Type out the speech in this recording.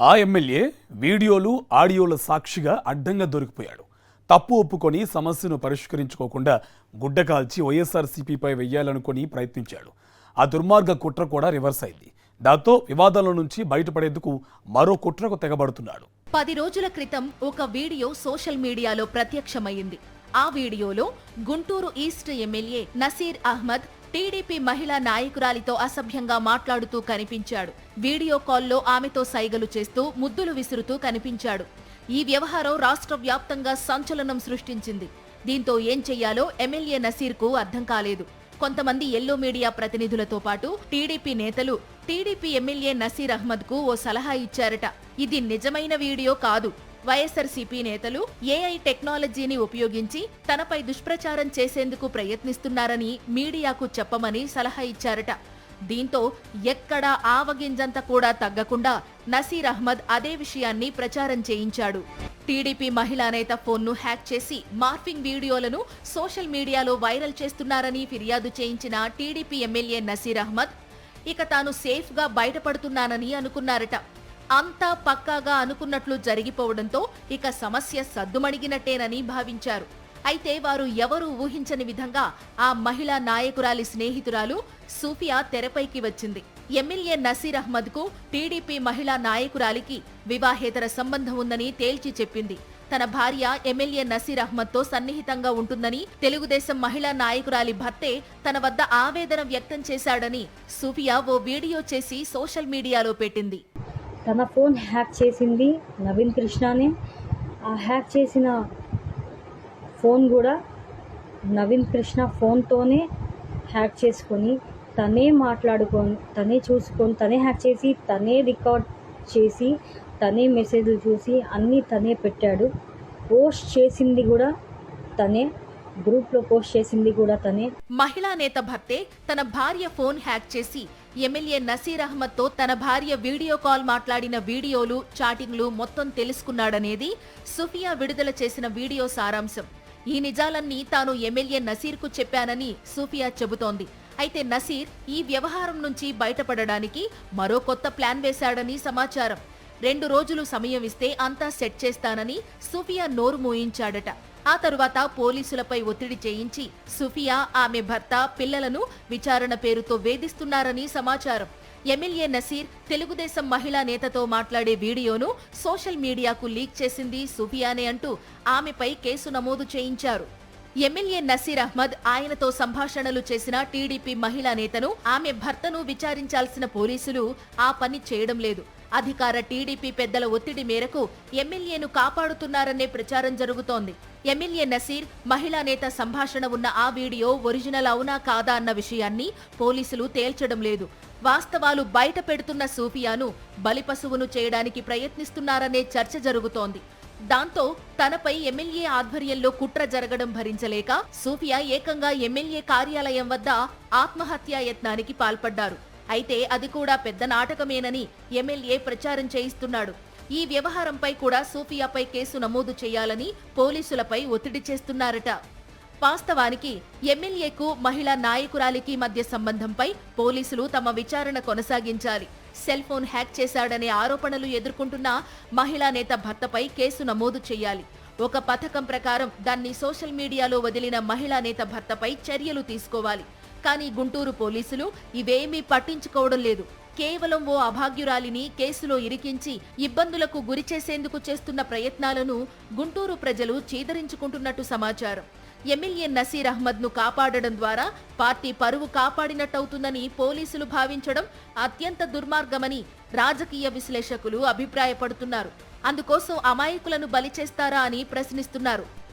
ఆ ఎమ్మెల్యే వీడియోలు ఆడియోల సాక్షిగా అడ్డంగా దొరికిపోయాడు. తప్పు ఒప్పుకొని సమస్యను పరిష్కరించుకోకుండా గుడ్డ కాల్చి వైఎస్ఆర్సీపీపై వెయ్యాలనుకొని ప్రయత్నించాడు. ఆ దుర్మార్గ కుట్ర కూడా రివర్స్ అయింది. దాంతో వివాదాల నుంచి బయటపడేందుకు మరో కుట్రకు తెగబడుతున్నాడు. 10 రోజుల క్రితం ఒక వీడియో సోషల్ మీడియాలో ప్రత్యక్షమైంది. ఆ వీడియోలో గుంటూరు ఈస్ట్ ఎమ్మెల్యే నసీర్ అహ్మద్ టీడీపీ మహిళా నాయకురాలితో అసభ్యంగా మాట్లాడుతూ కనిపించాడు. వీడియో కాల్లో ఆమెతో సైగలు చేస్తూ ముద్దులు విసురుతూ కనిపించాడు. ఈ వ్యవహారం రాష్ట్ర వ్యాప్తంగా సంచలనం సృష్టించింది. దీంతో ఏం చెయ్యాలో ఎమ్మెల్యే నసీర్కు అర్థం కాలేదు. కొంతమంది ఎల్లో మీడియా ప్రతినిధులతో పాటు టీడీపీ నేతలు టీడీపీ ఎమ్మెల్యే నసీర్ అహ్మద్ కు ఓ సలహా ఇచ్చారట. ఇది నిజమైన వీడియో కాదు. వైఎస్ఆర్సీపీ నేతలు ఏఐ టెక్నాలజీని ఉపయోగించి తనపై దుష్ప్రచారం చేసేందుకు ప్రయత్నిస్తున్నారని మీడియాకు చెప్పమని సలహా ఇచ్చారట. దీంతో ఎక్కడా ఆవగింజంత కూడా తగ్గకుండా నసీర్ అహ్మద్ అదే విషయాన్ని ప్రచారం చేయించాడు. టీడీపీ మహిళా నేత ఫోన్ను హ్యాక్ చేసి మార్ఫింగ్ వీడియోలను సోషల్ మీడియాలో వైరల్ చేస్తున్నారని ఫిర్యాదు చేయించిన టీడీపీ ఎమ్మెల్యే నసీర్ అహ్మద్ ఇక తాను సేఫ్గా బయటపడుతున్నానని అనుకున్నారట. అంతా పక్కాగా అనుకున్నట్లు జరిగిపోవడంతో ఇక సమస్య సద్దుమణిగినట్టేనని భావించారు. అయితే వారు ఎవరూ ఊహించని విధంగా ఆ మహిళా నాయకురాలి స్నేహితురాలు సూఫియా తెరపైకి వచ్చింది. ఎమ్మెల్యే నసీర్ అహ్మద్ కు టీడీపీ మహిళా నాయకురాలికి వివాహేతర సంబంధం ఉందని తేల్చి చెప్పింది. తన భార్య ఎమ్మెల్యే నసీర్ అహ్మద్ తో సన్నిహితంగా ఉంటుందని, తెలుగుదేశం మహిళా నాయకురాలి భర్తే తన వద్ద ఆవేదన వ్యక్తం చేశాడని సూఫియా ఓ వీడియో చేసి సోషల్ మీడియాలో పెట్టింది. తన ఫోన్ హ్యాక్ చేసింది నవీన్ కృష్ణనే. ఆ హ్యాక్ చేసిన ఫోన్ కూడా నవీన్ కృష్ణ ఫోన్తోనే హ్యాక్ చేసుకొని తనే మాట్లాడుకొని తనే చూసుకొని తనే హ్యాక్ చేసి తనే రికార్డ్ చేసి తనే మెసేజ్లు చూసి అన్నీ తనే పెట్టాడు. పోస్ట్ చేసింది కూడా తనే, గ్రూప్లో పోస్ట్ చేసింది కూడా తనే. మహిళా నేత భర్తే తన భార్య ఫోన్ హ్యాక్ చేసి ఎమ్మెల్యే నసీర్ అహ్మద్ తో తన భార్య వీడియో కాల్ మాట్లాడిన వీడియోలు, చాటింగ్లు మొత్తం తెలుసుకున్నాడనేది సూఫియా విడుదల చేసిన వీడియో సారాంశం. ఈ నిజాలన్నీ తాను ఎమ్మెల్యే నసీర్ కు చెప్పానని సూఫియా చెబుతోంది. అయితే నసీర్ ఈ వ్యవహారం నుంచి బయటపడడానికి మరో కొత్త ప్లాన్ వేశాడని సమాచారం. 2 రోజులు సమయం ఇస్తే అంతా సెట్ చేస్తానని సూఫియా నోరు మూయించాడట. ఆ తరువాత పోలీసులపై ఒత్తిడి చేయించి సూఫియా, ఆమె భర్త, పిల్లలను విచారణ పేరుతో వేధిస్తున్నారని సమాచారం. ఎమ్మెల్యే నసీర్ తెలుగుదేశం మహిళా నేతతో మాట్లాడే వీడియోను సోషల్ మీడియాకు లీక్ చేసింది సూఫియానే అంటూ ఆమెపై కేసు నమోదు చేయించారు. ఎమ్మెల్యే నసీర్ అహ్మద్, ఆయనతో సంభాషణలు చేసిన టీడీపీ మహిళా నేతను, ఆమె భర్తను విచారించాల్సిన పోలీసులు ఆ పని చేయడం లేదు. అధికార టీడీపీ పెద్దల ఒత్తిడి మేరకు ఎమ్మెల్యేను కాపాడుతున్నారనే ప్రచారం జరుగుతోంది. ఎమ్మెల్యే నసీర్, మహిళా నేత సంభాషణ ఉన్న ఆ వీడియో ఒరిజినల్ అవునా కాదా అన్న విషయాన్ని పోలీసులు తేల్చడం లేదు. వాస్తవాలు బయట పెడుతున్న సూఫియాను బలిపశువును చేయడానికి ప్రయత్నిస్తున్నారనే చర్చ జరుగుతోంది. దాంతో తనపై ఎమ్మెల్యే ఆధ్వర్యంలో కుట్ర జరగడం భరించలేక సూఫియా ఏకంగా ఎమ్మెల్యే కార్యాలయం వద్ద ఆత్మహత్యా యత్నానికి పాల్పడ్డారు. అయితే అది కూడా పెద్ద నాటకమేనని ఎమ్మెల్యే ప్రచారం చేయిస్తున్నాడు. ఈ వ్యవహారంపై కూడా సూఫియాపై కేసు నమోదు చేయాలని పోలీసులపై ఒత్తిడి చేస్తున్నారట. వాస్తవానికి ఎమ్మెల్యేకు మహిళా నాయకురాలికి మధ్య సంబంధంపై పోలీసులు తమ విచారణ కొనసాగించాలి. సెల్ ఫోన్ హ్యాక్ చేశాడనే ఆరోపణలు ఎదుర్కొంటున్న మహిళా నేత భర్తపై కేసు నమోదు చేయాలి. ఒక పథకం ప్రకారం దాన్ని సోషల్ మీడియాలో వదిలిన మహిళా నేత భర్తపై చర్యలు తీసుకోవాలి. కానీ గుంటూరు పోలీసులు ఇవేమీ పట్టించుకోవడం లేదు. కేవలం ఓ అభాగ్యురాలిని కేసులో ఇరికించి ఇబ్బందులకు గురిచేసేందుకు చేస్తున్న ప్రయత్నాలను గుంటూరు ప్రజలు చీదరించుకుంటున్నట్టు సమాచారం. ఎమ్మెల్యే నసీర్ అహ్మద్ ను కాపాడడం ద్వారా పార్టీ పరువు కాపాడినట్టవుతుందని పోలీసులు భావించడం అత్యంత దుర్మార్గమని రాజకీయ విశ్లేషకులు అభిప్రాయపడుతున్నారు. అందుకోసం అమాయకులను బలి చేస్తారా అని ప్రశ్నిస్తున్నారు.